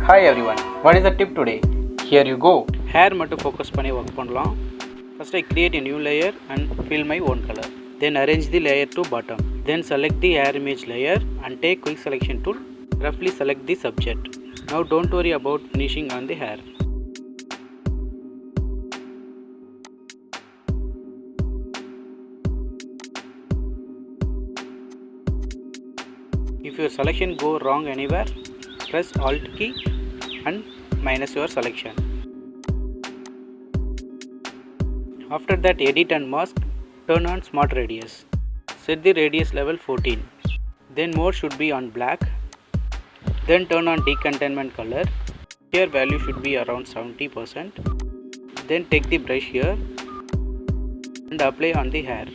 Hi everyone, what is the tip today? Here you go. Hair மட்டும் focus பண்ணி work பண்ணலாம். First I create a new layer and fill my own color. Then arrange the layer to bottom. Then select the hair image layer and take quick selection tool. Roughly select the subject. Now don't worry about finishing on the hair. If your selection go wrong anywhere, press Alt key and minus your selection. After that, edit and mask, turn on smart radius. Set the radius level 14. Then mode should be on black. Then turn on decontainment color. Here value should be around 70%. Then take the brush here and apply on the hair.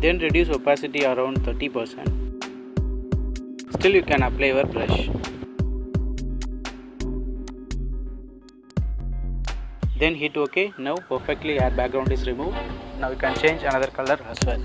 Then reduce opacity around 30%. Still you can apply your brush. Then hit OK. Now perfectly hair background is removed. Now you can change another color as well.